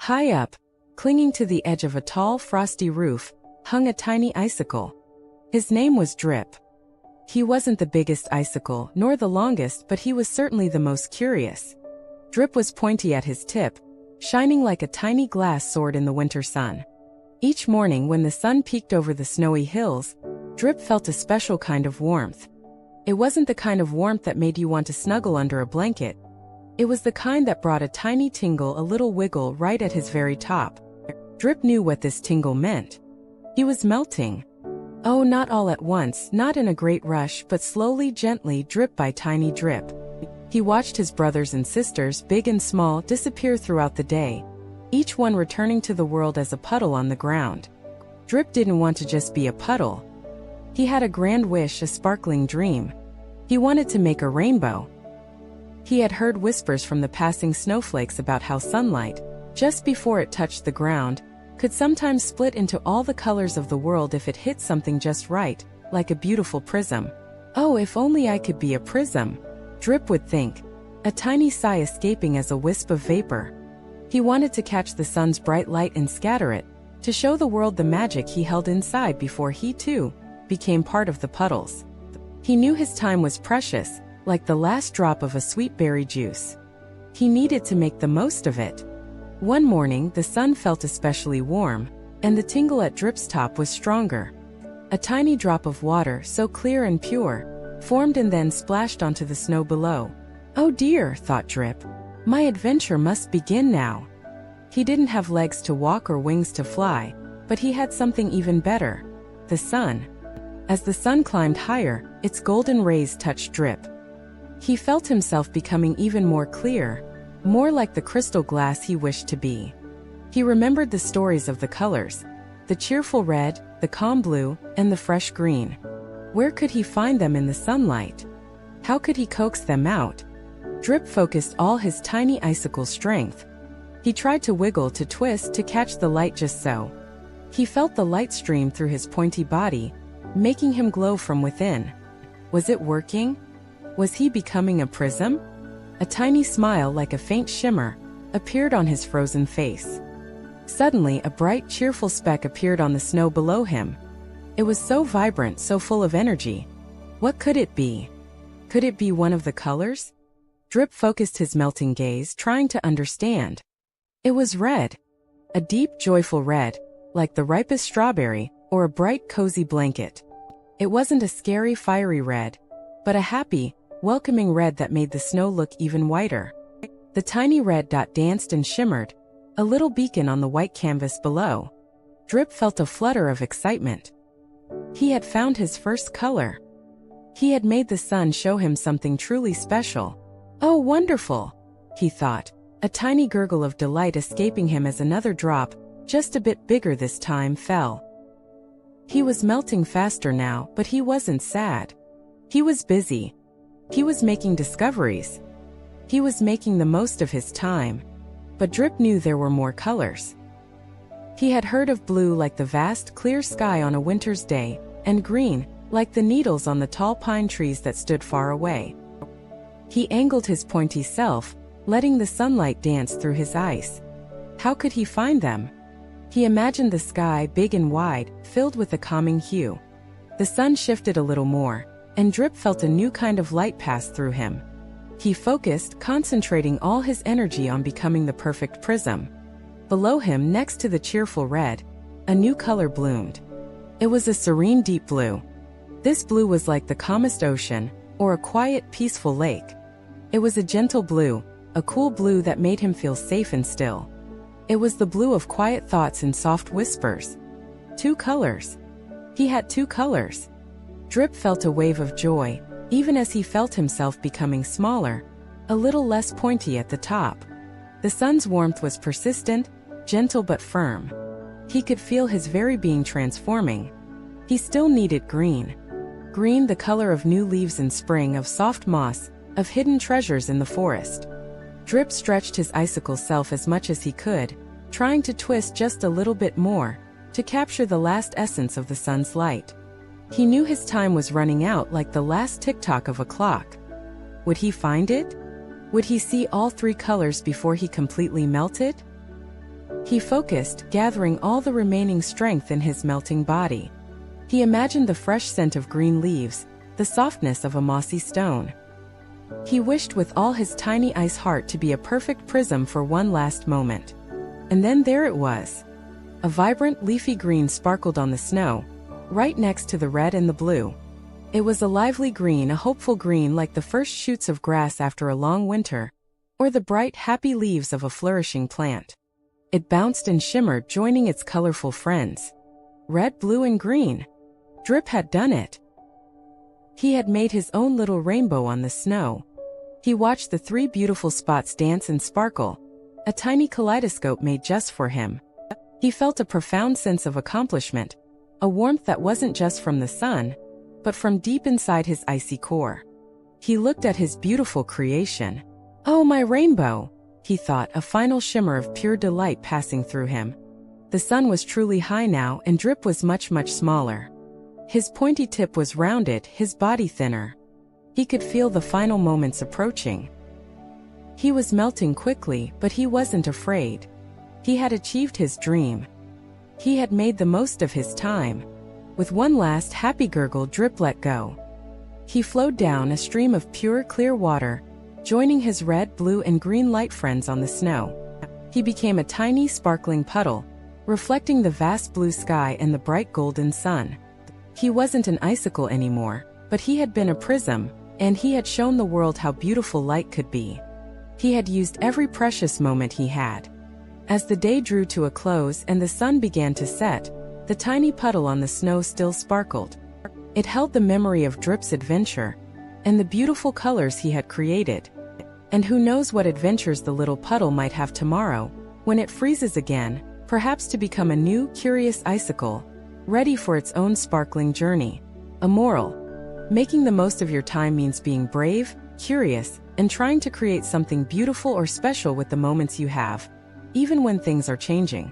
High up, clinging to the edge of a tall, frosty roof, hung a tiny icicle. His name was Drip. He wasn't the biggest icicle, nor the longest, but he was certainly the most curious. Drip was pointy at his tip, shining like a tiny glass sword in the winter sun. Each morning when the sun peeked over the snowy hills, Drip felt a special kind of warmth. It wasn't the kind of warmth that made you want to snuggle under a blanket. It was the kind that brought a tiny tingle, a little wiggle right at his very top. Drip knew what this tingle meant. He was melting. Oh, not all at once, not in a great rush, but slowly, gently, drip by tiny drip. He watched his brothers and sisters, big and small, disappear throughout the day, each one returning to the world as a puddle on the ground. Drip didn't want to just be a puddle. He had a grand wish, a sparkling dream. He wanted to make a rainbow. He had heard whispers from the passing snowflakes about how sunlight, just before it touched the ground, could sometimes split into all the colors of the world if it hit something just right, like a beautiful prism. Oh, if only I could be a prism, Drip would think, a tiny sigh escaping as a wisp of vapor. He wanted to catch the sun's bright light and scatter it, to show the world the magic he held inside before he, too, became part of the puddles. He knew his time was precious, like the last drop of a sweet berry juice. He needed to make the most of it. One morning, the sun felt especially warm, and the tingle at Drip's top was stronger. A tiny drop of water, so clear and pure, formed and then splashed onto the snow below. Oh dear, thought Drip. My adventure must begin now. He didn't have legs to walk or wings to fly, but he had something even better: the sun. As the sun climbed higher, its golden rays touched Drip. He felt himself becoming even more clear, more like the crystal glass he wished to be. He remembered the stories of the colors, the cheerful red, the calm blue, and the fresh green. Where could he find them in the sunlight? How could he coax them out? Drip focused all his tiny icicle strength. He tried to wiggle, to twist, to catch the light just so. He felt the light stream through his pointy body, making him glow from within. Was it working? Was he becoming a prism? A tiny smile, like a faint shimmer, appeared on his frozen face. Suddenly, a bright, cheerful speck appeared on the snow below him. It was so vibrant, so full of energy. What could it be? Could it be one of the colors? Drip focused his melting gaze, trying to understand. It was red. A deep, joyful red, like the ripest strawberry, or a bright, cozy blanket. It wasn't a scary, fiery red, but a happy, welcoming red that made the snow look even whiter. The tiny red dot danced and shimmered, a little beacon on the white canvas below. Drip felt a flutter of excitement. He had found his first color. He had made the sun show him something truly special. Oh, wonderful, he thought, a tiny gurgle of delight escaping him as another drop, just a bit bigger this time, fell. He was melting faster now, but he wasn't sad. He was busy. He was making discoveries. He was making the most of his time. But Drip knew there were more colors. He had heard of blue like the vast, clear sky on a winter's day, and green, like the needles on the tall pine trees that stood far away. He angled his pointy self, letting the sunlight dance through his ice. How could he find them? He imagined the sky big and wide, filled with a calming hue. The sun shifted a little more, and Drip felt a new kind of light pass through him. He focused, concentrating all his energy on becoming the perfect prism. Below him, next to the cheerful red, a new color bloomed. It was a serene deep blue. This blue was like the calmest ocean, or a quiet, peaceful lake. It was a gentle blue, a cool blue that made him feel safe and still. It was the blue of quiet thoughts and soft whispers. 2 colors. He had 2 colors. Drip felt a wave of joy, even as he felt himself becoming smaller, a little less pointy at the top. The sun's warmth was persistent, gentle but firm. He could feel his very being transforming. He still needed green. Green, the color of new leaves in spring, of soft moss, of hidden treasures in the forest. Drip stretched his icicle self as much as he could, trying to twist just a little bit more, to capture the last essence of the sun's light. He knew his time was running out, like the last tick-tock of a clock. Would he find it? Would he see all 3 colors before he completely melted? He focused, gathering all the remaining strength in his melting body. He imagined the fresh scent of green leaves, the softness of a mossy stone. He wished with all his tiny ice heart to be a perfect prism for one last moment. And then there it was. A vibrant leafy green sparkled on the snow, right next to the red and the blue. It was a lively green, a hopeful green like the first shoots of grass after a long winter, or the bright, happy leaves of a flourishing plant. It bounced and shimmered, joining its colorful friends. Red, blue, and green. Drip had done it. He had made his own little rainbow on the snow. He watched the 3 beautiful spots dance and sparkle, a tiny kaleidoscope made just for him. He felt a profound sense of accomplishment, a warmth that wasn't just from the sun, but from deep inside his icy core. He looked at his beautiful creation. "Oh, my rainbow," he thought, a final shimmer of pure delight passing through him. The sun was truly high now, and Drip was much, much smaller. His pointy tip was rounded, his body thinner. He could feel the final moments approaching. He was melting quickly, but he wasn't afraid. He had achieved his dream. He had made the most of his time. With one last happy gurgle, Drip let go. He flowed down a stream of pure, clear water, joining his red, blue, and green light friends on the snow. He became a tiny, sparkling puddle, reflecting the vast blue sky and the bright golden sun. He wasn't an icicle anymore, but he had been a prism, and he had shown the world how beautiful light could be. He had used every precious moment he had. As the day drew to a close and the sun began to set, the tiny puddle on the snow still sparkled. It held the memory of Drip's adventure, and the beautiful colors he had created. And who knows what adventures the little puddle might have tomorrow, when it freezes again, perhaps to become a new, curious icicle, ready for its own sparkling journey. A moral: making the most of your time means being brave, curious, and trying to create something beautiful or special with the moments you have, even when things are changing.